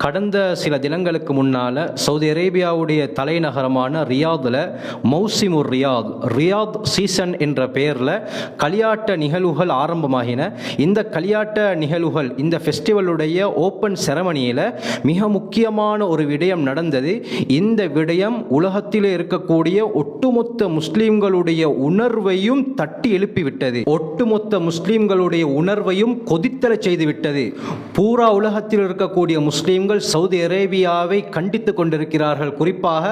கடந்த சில தினங்களுக்கு முன்னால் சவுதி அரேபியாவுடைய தலைநகரமான ரியாதில் மௌசிமுர் ரியாத் சீசன் என்ற பெயரில் களியாட்ட நிகழ்வுகள் ஆரம்பமாகின. இந்த களியாட்ட நிகழ்வுகள், இந்த ஃபெஸ்டிவலுடைய ஓப்பன் செரமனியில் மிக முக்கியமான ஒரு விடயம் நடந்தது. இந்த விடயம் உலகத்தில் இருக்கக்கூடிய ஒட்டுமொத்த முஸ்லீம்களுடைய உணர்வையும் தட்டி எழுப்பிவிட்டது. ஒட்டுமொத்த முஸ்லீம்களுடைய உணர்வையும் கொதித்தல செய்துவிட்டது. பூரா உலகத்தில் இருக்கக்கூடிய முஸ்லீம்கள் சவுதி அரேபியாவை கண்டித்துக் கொண்டிருக்கிறார்கள். குறிப்பாக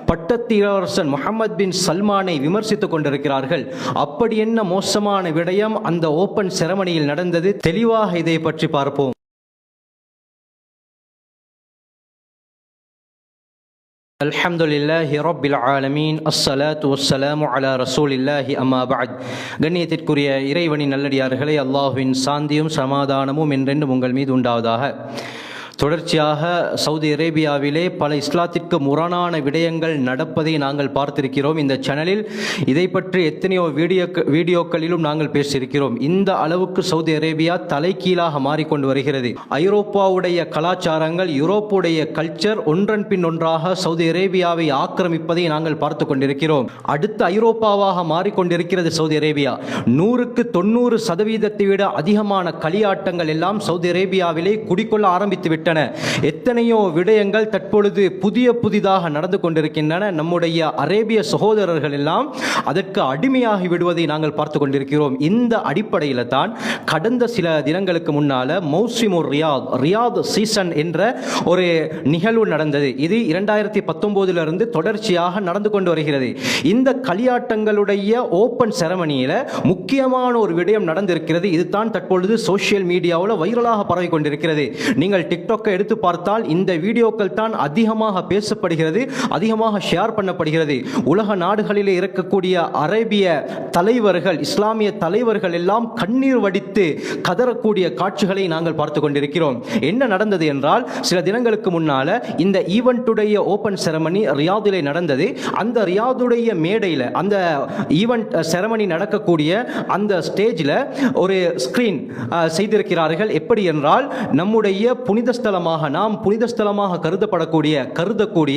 பட்டத்து இளவரசன் முஹம்மது பின் சல்மானை விமர்சித்துக் கொண்டிருக்கிறார்கள். அப்படி என்ன மோசமான விடயம் அந்த ஓப்பன் செரமனியில் நடந்தது? தெளிவாக இதை பற்றி பார்ப்போம். அல்ஹம்துலில்லாஹி ரப்பில் ஆலமீன், அஸ்ஸலாத்து வஸ்ஸலாமு அலா ரசூலில்லாஹி அம்மா பஅத். கண்ணியத்திற்குரிய இறைவனின் நல்லடியார்களே, அல்லாஹ்வின் சாந்தியும் சமாதானமும் என்றென்றும் உங்கள் மீது உண்டாவதாக. தொடர்ச்சியாக சவுதி அரேபியாவிலே பல இஸ்லாத்திற்கு முரணான விடயங்கள் நடப்பதை நாங்கள் பார்த்திருக்கிறோம். இந்த சேனலில் இதை பற்றி எத்தனையோ வீடியோக்களிலும் நாங்கள் பேசியிருக்கிறோம். இந்த அளவுக்கு சவுதி அரேபியா தலைகீழாக மாறிக்கொண்டு வருகிறது. ஐரோப்பாவுடைய கலாச்சாரங்கள், யூரோப்புடைய கல்ச்சர் ஒன்றன் பின் ஒன்றாக சவுதி அரேபியாவை ஆக்கிரமிப்பதை நாங்கள் பார்த்து கொண்டிருக்கிறோம். அடுத்த ஐரோப்பாவாக மாறிக்கொண்டிருக்கிறது சவுதி அரேபியா. 100க்கு 90% விட அதிகமான களியாட்டங்கள் எல்லாம் சவுதி அரேபியாவிலே குடிக்கொள்ள ஆரம்பித்து விட்டன. எத்தனையோ விடயங்கள் தற்பொழுது புதிதாக நடந்து கொண்டிருக்கின்றன. நம்முடைய அரேபிய சகோதரர்கள் எல்லாம் அதற்கு அடிமையாகி விடுவதை நாங்கள் பார்த்து கொண்டிருக்கிறோம். இந்த அடிப்படையில் தான் கடந்த சில தினங்களுக்கு முன்னால மௌசிமுர் ரியாத் சீசன் என்ற ஒரு நிகழ்வு நடந்தது. இது 2019 தொடர்ச்சியாக நடந்து கொண்டு வருகிறது. இந்த களியாட்டங்களுடைய ஓப்பன் செரமனியில் முக்கியமான ஒரு விடயம் நடந்திருக்கிறது. இதுதான் தற்பொழுது சோசியல் மீடியாவில் வைரலாக பரவி கொண்டிருக்கிறது. நீங்கள் டிக்டாக் எடுத்து பார்த்தால் இந்த வீடியோக்கள் தான் அதிகமாக பேசப்படுகிறது, அதிகமாக ஷேர் பண்ணப்படுகிறது. உலக நாடுகளிலே இருக்கக்கூடிய அரேபிய தலைவர்கள், இஸ்லாமிய தலைவர்கள் எல்லாம் கண்ணீர் வடித்து கதறக்கூடிய காட்சிகளை நாங்கள் பார்த்து கொண்டிருக்கிறோம். என்ன நடந்தது என்றால், சில தினங்களுக்கு முன்னால இந்த ஈவென்ட்டுடைய ஓப்பன் செரமனி ரியாதிலே நடந்தது. அந்த ரியாதுடைய மேடையில், அந்த ஈவென்ட் செரமனி நடக்கக்கூடிய அந்த ஸ்டேஜில் ஒரு ஸ்கிரீன் செய்திருக்கிறார்கள். எப்படி என்றால், நம்முடைய புனித ஸ்தலமாக, நாம் புனித ஸ்தலமாக கருதக்கூடிய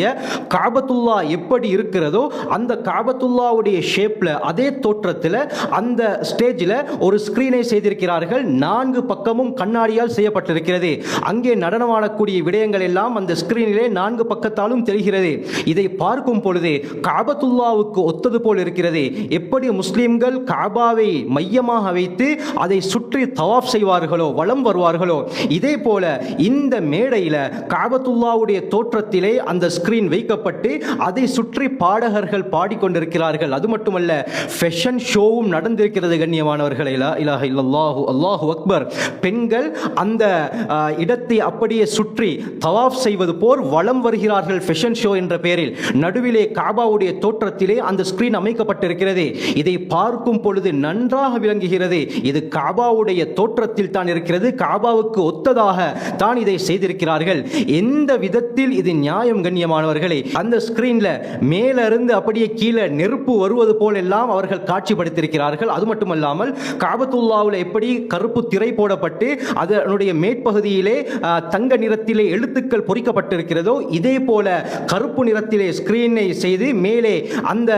காபத்துல்லா எப்படி இருக்கிறதோ அந்த காபத்துல்லாவுடைய ஷேப்ல, அதே தோற்றத்தில் அந்த ஸ்டேஜில் ஒரு ஸ்கிரீனை செய்திருக்கிறார்கள். 4 பக்கமும் கண்ணாடியால் செய்யப்பட்டிருக்கிறது. அங்கே நடனமாடக்கூடிய விடயங்கள் எல்லாம் அந்த ஸ்கிரீனிலே 4 பக்கத்தாலும் தெரிகிறது. இதை பார்க்கும் பொழுது காபத்துல்லாவுக்கு ஒத்தது போல் இருக்கிறது. எப்படி முஸ்லிம்கள் காபாவை மையமாக வைத்து அதை சுற்றி தவாப் செய்வார்களோ, வலம் வருவார்களோ, இதே போல இந்த மேடையில் காபத்துல்லாவுடைய தோற்றத்திலே அந்த ஸ்கிரீன் வைக்கப்பட்டு அதை சுற்றி பாடகர்கள் பாடிக்கொண்டிருக்கிறார்கள். அது மட்டுமல்ல, ஃபேஷன் ஷோவும் நடந்திருக்கிறது. கண்ணியமானவர்களே, லா இலாஹ இல்லல்லாஹு அல்லாஹு அக்பர். பெண்கள் அந்த இடத்தை அப்படியே சுற்றி தவாஃப் செய்வது போல் வலம் வருகிறார்கள் ஃபேஷன் ஷோ என்ற பெயரில். நடுவிலே காபாவுடைய தோற்றத்திலே அந்த ஸ்கிரீன் அமைக்கப்பட்டிருக்கிறது. இதை பார்க்கும் பொழுது நன்றாக விளங்குகிறது, இது காபாவுடைய தோற்றத்தில் தான் இருக்கிறது, காபாவுக்கு ஒத்ததாக தான் இதை செய்திருக்கிறார்கள். எந்த விதத்தில் இது நியாயம்? கண்ணியமானவர்களே, அந்த ஸ்கிரீன்ல மேல இருந்து அப்படியே கீழே நெருப்பு வருவது போல் எல்லாம் அவர்கள் காட்சிப்படுத்தியிருக்கிறார்கள். அது மட்டுமல்லாமல் காபத்துல்லாவில் எப்படி கருப்பு திரை போடப்பட்டு அதனுடைய மேற்பகுதியிலே தங்க நிறத்திலே எழுத்துக்கள் பொறிக்கப்பட்டிருக்கிறதோ, இதே போல கருப்பு நிறத்திலே ஸ்கிரீனை செய்து மேலே அந்த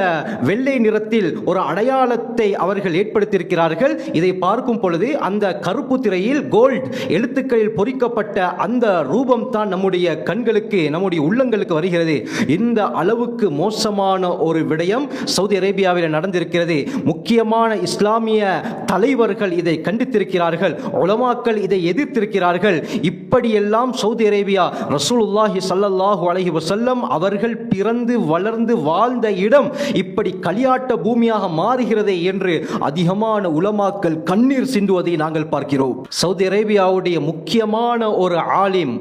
வெள்ளை நிறத்தில் ஒரு அடையாளத்தை அவர்கள் ஏற்படுத்தியிருக்கிறார்கள். இதை பார்க்கும் பொழுது அந்த கருப்பு திரையில் கோல்ட் எழுத்துக்களில் பொறிக்கப்பட்ட அந்த ரூபம் தான் நம்முடைய கண்களுக்கு, நம்முடைய உள்ளங்களுக்கு வருகிறது. இந்த அளவுக்கு மோசமான ஒரு விடயம் சவுதி அரேபியாவில் நடந்திருக்கிறது. முக்கியமான இஸ்லாமிய தலைவர்கள் இதை கண்டித்திருக்கிறார்கள், உலமாக்கள் இதை எதிர்த்திருக்கிறார்கள். இப்படியெல்லாம் சவுதி அரேபியா, ரசூலுல்லாஹி ஸல்லல்லாஹு அலைஹி வஸல்லம் அவர்கள் பிறந்து வளர்ந்து வாழ்ந்த இடம் இப்படி களியாட்ட பூமியாக மாறுகிறதே என்று அதிகமான உலமாக்கள் கண்ணீர் சிந்துவதை நாங்கள் பார்க்கிறோம். சவுதி அரேபியாவுடைய முக்கியமான ஒரு ஆலிம்,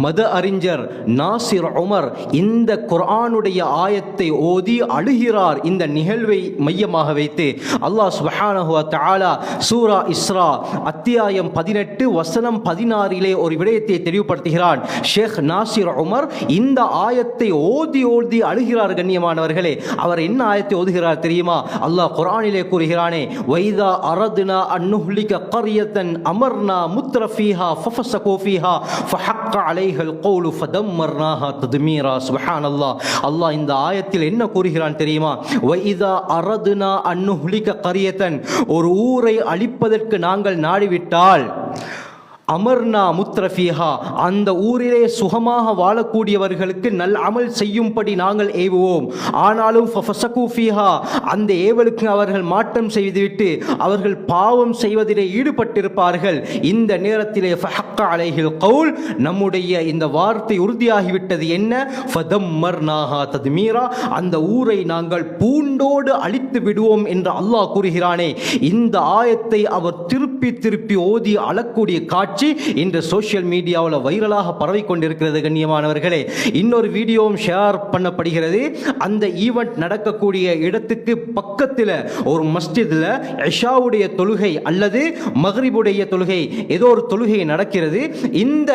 மத அறிஞர் நாசிர் உமர் இந்த குர்ஆனுடைய ஆயத்தை ஓதி அழுகிறார். இந்த நிகழ்வை மையமாக வைத்து அல்லாஹ் சுப்ஹானஹு வ தஆலா சூரா இஸ்ரா அத்தியாயம் 18 வசனம் 16 ஒரு விடயத்தை தெளிவுபடுத்துகிறான். ஷேக் நாசிர் உமர் இந்த ஆயத்தை ஓதி அழுகிறார். கண்ணியமானவர்களே, அவர் என்ன ஆயத்தை ஓதுகிறார் தெரியுமா? அல்லாஹ் குர்ஆனிலே கூறுகிறானே, வைதா அரதுனா அன் நுஹ்லிக கர்யத்தன் அமர்னா முத்ரஃபீஹா ஃபஃபஸகு ஃபீஹா ஃபஹக்க அலைஹல் கௌலு ஃபதம்மர்னாஹா தத்மீரா. சுப்ஹானல்லாஹ். அல்லாஹ் இந்த ஆயத்தில் என்ன கூறுகிறான் தெரியுமா? வஇதா அரதுனா அன் நுஹ்லிக கரியதன், ஒரு ஊரை அழிப்பதற்கு நாங்கள் நாடிவிட்டால், அமர்னா முத்ரஃபீஹா, அந்த ஊரிலே சுகமாக வாழக்கூடியவர்களுக்கு நல் அமல் செய்யும்படி நாங்கள் ஏவுவோம். ஆனாலும் ஃபஃபஸகு ஃபீஹா, அந்த ஏவலுக்கு அவர்கள் மாற்றம் செய்துவிட்டு அவர்கள் பாவம் செய்வதிலே ஈடுபட்டிருப்பார்கள். இந்த நேரத்திலே ஃபஹக்க அலைஹில் கௌல், நம்முடைய இந்த வார்த்தை உறுதியாகிவிட்டது. என்ன? ஃபதம்மர்னாஹா தத்மீரா, அந்த ஊரை நாங்கள் பூண்டோடு அழித்து விடுவோம் என்று அல்லாஹ் கூறுகிறானே. இந்த ஆயத்தை அவர் திருப்பி திருப்பி ஓதி அழக்கூடிய காட்சி இன்று சோசியல் மீடியாவில் வைரலாக பரவிக் கொண்டிருக்கிறது. கண்ணியமானவர்களே, இன்னொரு வீடியோவும் ஷேர் பண்ணப்படுகிறது. அந்த ஈவெண்ட் நடக்கக்கூடிய இடத்துக்கு பக்கத்தில் ஒரு மஸ்ஜிதில் இஷாவுடைய தொழுகை அல்லது மக்ரிபுடைய தொழுகை, ஏதோ ஒரு தொழுகை நடக்கிறது. இந்த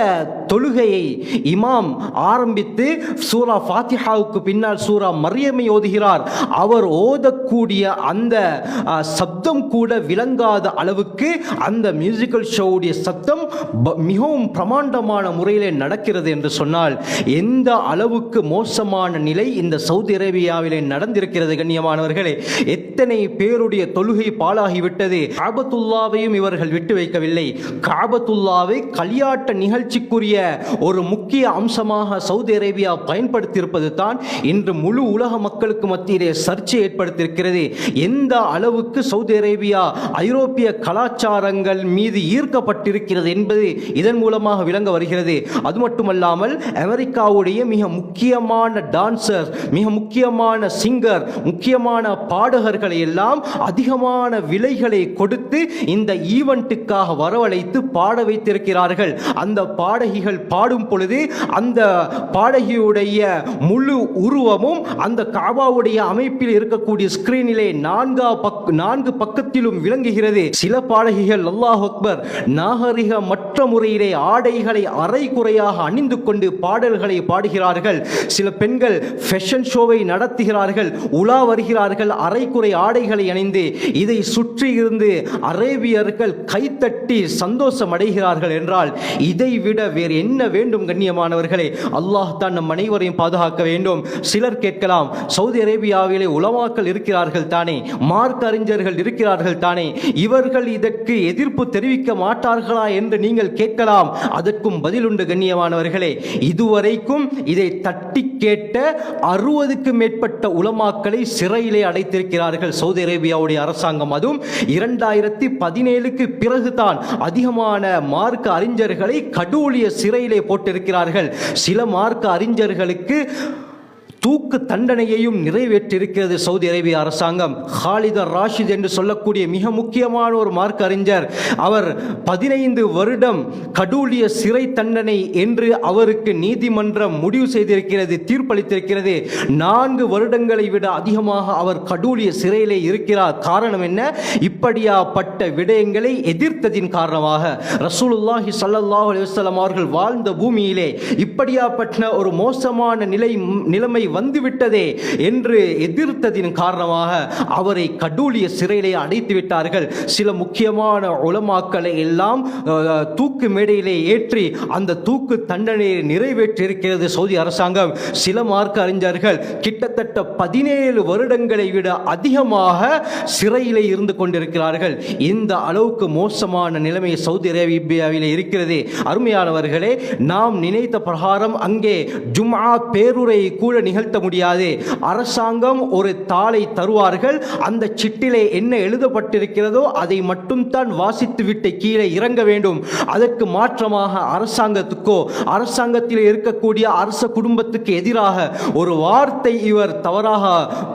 தொழுகையை இமாம் ஆரம்பித்து சூரா ஃபாத்திஹாவுக்கு பின்னால் சூரா மரியமை ஓதுகிறார். அவர் ஓதக்கூடிய அந்த சப்தம் கூட விளங்காத அளவுக்கு அந்த மியூசிக்கல் ஷோவுடைய சத்தம் மிகவும் பிரமாண்டமான முறையிலே நடக்கிறது என்று சொன்னால் எந்த அளவுக்கு மோசமான நிலை இந்த சவுதி அரேபியாவிலே நடந்திருக்கிறது. கண்ணியமானவர்களே, எத்தனை பேருடைய தொழுகை பாழாகிவிட்டது. காபத்துல்லாவையும் இவர்கள் விட்டு வைக்கவில்லை. காபத்துல்லாவை களியாட்ட நிகழ்ச்சிக்குரிய ஒரு முக்கிய அம்சமாக சவுதி அரேபியா பயன்படுத்தியிருப்பது தான் இன்று முழு உலக மக்களுக்கு மத்தியிலே சர்ச்சை ஏற்படுத்தியிருக்கிறது. எந்த அளவுக்கு சவுதி அரேபியா ஐரோப்பிய கலாச்சாரங்கள் மீது ஈர்க்கப்பட்டிருக்கிறது என்பது இதன் மூலமாக விளங்க வருகிறது. அது மட்டுமல்லாமல் அமெரிக்காவுடைய மிக முக்கியமான டான்சர், மிக முக்கியமான சிங்கர், முக்கியமான பாடகர்களை எல்லாம் அதிகமான விலைகளை கொடுத்து இந்த ஈவெண்ட்டுக்காக வரவழைத்து பாட வைத்திருக்கிறார்கள். அந்த பாடகிகள் பாடும் பொழுது அந்த பாடகியுடைய முழு உருவமும் அந்த காபாவுடைய அமைப்பில் இருக்கக்கூடிய ஸ்கிரீனிலே நான்கு பக்கத்திலும் விளங்குகிறது. சில பாடகிகள் அல்லாஹ் அக்பர் நாகரிக மற்ற முறையிலே ஆடைகளை அரை குறையாக அணிந்து கொண்டு பாடல்களை பாடுகிறார்கள். சில பெண்கள் ஃபேஷன் ஷோவை நடத்துகிறார்கள், உலா வருகிறார்கள் அரைக்குறை ஆடைகளை அணிந்து. இதை சுற்றி இருந்து அரேபியர்கள் கைத்தட்டி சந்தோஷம் அடைகிறார்கள் என்றால் இதை விட வேறு என்ன வேண்டும்? கண்ணியமானவர்களே, அல்லாஹ் தான் நம் அனைவரையும் பாதுகாக்க வேண்டும். சிலர் கேட்கலாம், சவுதி அரேபியாவிலே உலமாக்கள் இருக்கிறார்கள் தானே, மார்க்க அறிஞர்கள் இருக்கிறார்கள் தானே, இவர்கள் இதற்கு எதிர்ப்பு தெரிவிக்க மாட்டார்களா என்று நீங்கள் கேட்கலாம். அதற்கும் பதிலுண்டு. கண்ணியமானவர்களே, இதுவரைக்கும் இதை தட்டி கேட்ட 60க்கு மேற்பட்ட உலமாக்களை சிறையிலே அடைத்திருக்கிறார்கள் சவுதி அரேபியாவுடைய அரசாங்கம். அதுவும் 2017க்கு பிறகுதான் அதிகமான மார்க்க அறிஞர்களை கடூழிய சிறையிலே போட்டிருக்கிறார்கள். சில மார்க்க அறிஞர்களுக்கு தூக்கு தண்டனையையும் நிறைவேற்றிருக்கிறது சவுதி அரேபிய அரசாங்கம். ஹாலித் ராஷித் என்று சொல்லக்கூடிய மிக முக்கியமான ஒரு மார்க்க அறிஞர், அவர் 15 வருடம் கடூழிய சிறை தண்டனை என்று அவருக்கு நீதிமன்றம் முடிவு செய்திருக்கிறது, தீர்ப்பளித்திருக்கிறது. 4 வருடங்களை விட அதிகமாக அவர் கடூழிய சிறையிலே இருக்கிறார். காரணம் என்ன? இப்படியாப்பட்ட விடயங்களை எதிர்த்ததின் காரணமாக. ரசூலுல்லாஹி ஸல்லல்லாஹு அலைஹி வஸல்லம் அவர்கள் வாழ்ந்த பூமியிலே இப்படியாப்பட்ட ஒரு மோசமான நிலைமை வந்துவிட்டதே என்று எதிர்த்ததின் காரணமாக அவரை கடூழிய சிறையிலே அடைத்து விட்டார்கள். சில முக்கியமான உலமாக்களை எல்லாம் தூக்கு மேடையிலே ஏற்றி அந்த தூக்கு தண்டனையை நிறைவேற்றியிருக்கிறது சவுதி அரசாங்கம். சில மார்க்க அறிஞர்கள் கிட்டத்தட்ட 17 வருடங்களை விட அதிகமாக சிறையிலே இருந்து கொண்டிருக்கிறார்கள். இந்த அளவுக்கு மோசமான நிலைமை சவுதி அரேபியாவிலே இருக்கிறது. அருமையானவர்களே, நாம் நினைத்த பிரகாரம் அங்கே ஜும்ஆ பேருரை கூட நிகழ்த்த முடியாது. அரசாங்கம் ஒரு தாளை தருவார்கள், அந்த சிட்டிலே என்ன எழுதப்பட்டிருக்கிறதோ அதை மட்டும் தான் வாசித்துவிட்டு கீழே இறங்க வேண்டும். அதற்கு மாற்றமாக அரசாங்கத்தில் இருக்கக்கூடிய அரச குடும்பத்துக்கு எதிராக ஒரு வார்த்தை இவர் தவறாக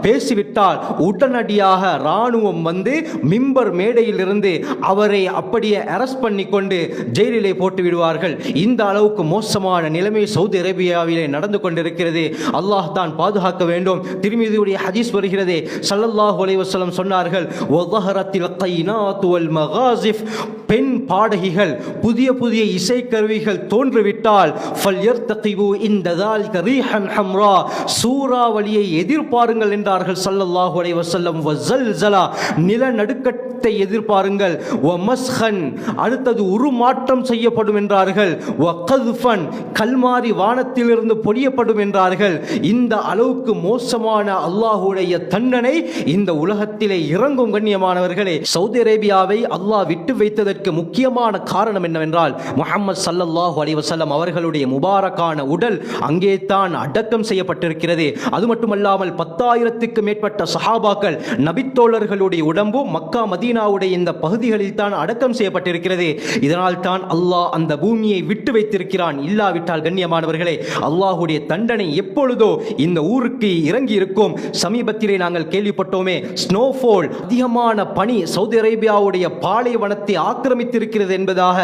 பேசிவிட்டால் உடனடியாக இராணுவம் வந்து மிம்பர் மேடையில் இருந்து அவரை அப்படியே அரெஸ்ட் பண்ணி கொண்டு ஜெயிலிலே போட்டு விடுவார்கள். இந்த அளவுக்கு மோசமான நிலைமை சவுதி அரேபியாவிலே நடந்து கொண்டிருக்கிறது. அல்லாஹ் தான் பாதுகாக்க வேண்டும். திருமிதியுடைய ஹதீஸ் வருகிறது, ஸல்லல்லாஹு அலைஹி வஸல்லம் சொன்னார்கள், வஸஹரத்தில் கைனாத் வல் மகாஸிஃப், பெண் பாடகிகள், புதிய புதிய இசைக்கருவிகள் தோன்றிவிட்டால் ஃபல்யர்தகிபு இந்த ذلك ரீஹன் ஹம்ரா, சூறாவளியை எதிர்பாருங்கள் என்றார்கள் ஸல்லல்லாஹு அலைஹி வஸல்லம். வஸல்ஸலா, நிலநடுக்கத்தை மரணத்தை எதிர்பாருங்கள். வமஸ்ஹன், அடுத்தது உருமாற்றம் செய்யப்படும் என்றார்கள். வகதுஃபன், கல்மாரி வானத்திலிருந்து பொழியப்படும் என்றார்கள். இந்த அளவுக்கு மோசமான அல்லாஹ்வுடைய தண்டனை இந்த உலகத்திலே இறங்கும். கண்ணியமானவர்களே, சவுதி அரேபியாவை அல்லாஹ் விட்டு வைத்ததற்கு முக்கியமான காரணம் என்னவென்றால், முஹம்மது ஸல்லல்லாஹு அலைஹி வஸல்லம் அவர்களுடைய முபாரக்கான உடல் அங்கே தான் அடக்கம் செய்யப்பட்டிருக்கிறது. அது மட்டுமல்லாமல் 10,000க்கு மேற்பட்ட சஹாபாக்கள் நபித்தோழர்களுடைய உடம்பு மக்கா மதீனாவுடைய இந்த பகுதிகளில் தான் அடக்கம் செய்யப்பட்டிருக்கிறது. இதனால் தான் அல்லாஹ் அந்த பூமியை விட்டு வைத்திருக்கிறான். இல்லாவிட்டால் கண்ணியமானவர்களே, அல்லாஹ்வுடைய தண்டனை எப்பொழுதோ இந்த ஊருக்கு இறங்கி இருக்கும். சமீபத்திலே நாங்கள் கேள்விப்பட்டோமே, ஸ்னோஃபால், அதிகமான பனி சவுதி அரேபியாவுடைய பாலைவனத்தை ஆக்கிரமித்திருக்கிறது என்பதாக,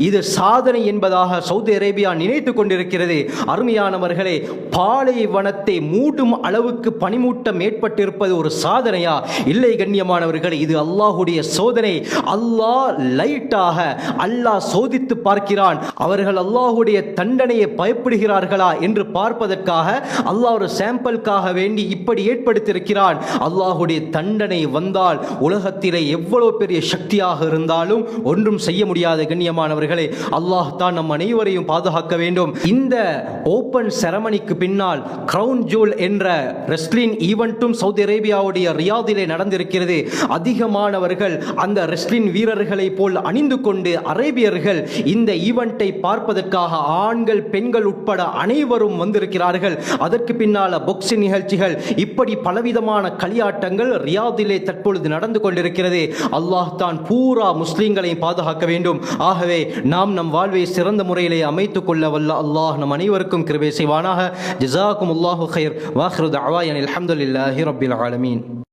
இது சாதனை என்பதாக சவுதி அரேபியா நினைத்துக் கொண்டிருக்கிறது. அருமையானவர்களே, பாலைவனத்தை மூடும் அளவுக்கு பனிமூட்டம் ஏற்பட்டிருப்பது ஒரு சாதனையா? இல்லை கண்ணியமானவர்களே, இது அல்லாஹ்வுடைய சோதனை. அல்லாஹ் லைட்டாக அல்லாஹ் சோதித்து பார்க்கிறான். அவர்கள் அல்லாஹ்வுடைய தண்டனையை பயப்படுகிறார்களா என்று பார்ப்பதற்காக அல்லாஹ் ஒரு சாம்பிளுக்காக வேண்டி இப்படி ஏற்படுத்தியிருக்கிறான். அல்லாஹ்வுடைய தண்டனை வந்தால் உலகத்திலே எவ்வளவு பெரிய சக்தியாக இருந்தாலும் ஒன்றும் செய்ய முடியாத கண்ணியமானவர்களே, அல்லாஹ் தான் நம் அனைவரையும் பாதுகாக்க வேண்டும். இந்த ஓபன் செரமனிக்கு பின்னால் கிரவுன் ஜூல் என்ற ரெஸ்லிங் ஈவென்ட்டும் சவுதி அரேபியாவுடைய ரியாதிலே நடந்திருக்கிறது. அதிகமானவர்கள் அந்த ரெஸ்லிங் வீரர்களை போல் அணிந்து கொண்டு அரேபியர்கள் இந்த ஈவென்ட்டை பார்ப்பதற்காக ஆண்கள் பெண்கள் உட்பட அனைவரும் வந்திருக்கிறார்கள். அதற்கு பின்னால பாக்ஸிங் நிகழ்ச்சிகள், இப்படி பலவிதமான களியாட்டங்கள் ரியாதிலே தற்பொழுது நடந்து கொண்டிருக்கிறது. அல்லாஹ் தான் பூரா முஸ்லிம்களை பாதுகாக்க வேண்டும். ஆகவே நாம் நம் வாழ்வை சிறந்த முறையிலே அமைத்துக் கொள்ள வல்ல அல்லாஹ் நம் அனைவருக்கும் கிருபை செய்வானாக. ஜஸாக்குமுல்லாஹு கைர். வாஹிரு தஅவானா அல்ஹம்துலில்லாஹி ரப்பில் ஆலமீன்.